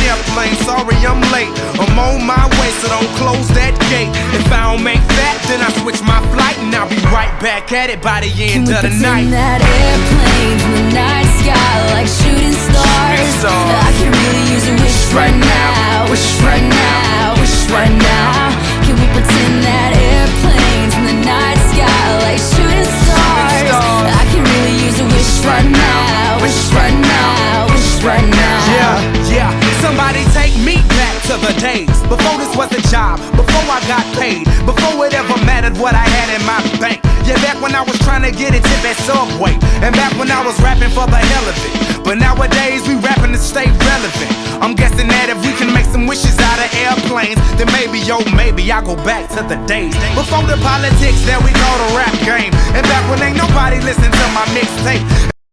airplane. Sorry I'm late, I'm on my way, so don't close that gate. If I don't make that, then I switch my flight, and I'll be right back at it by the end of the night. That airplanes in the night sky like shooting stars. I can really use a wish right now, wish right now, wish right now. Can we pretend that airplanes in the night sky like shooting stars? I can really use a wish right now, wish right now, wish right now. Yeah, somebody take me back to the days before this was a job, before I got paid, before it ever mattered what I had in my bank. Yeah, back when I was trying to get a tip at Subway, and back when I was rapping for the hell of it. But nowadays we rapping to stay relevant. I'm guessing that if we can make some wishes out of airplanes, then maybe, yo, maybe I'll go back to the days before the politics that we call the rap game, and back when ain't nobody listened to my mixtape.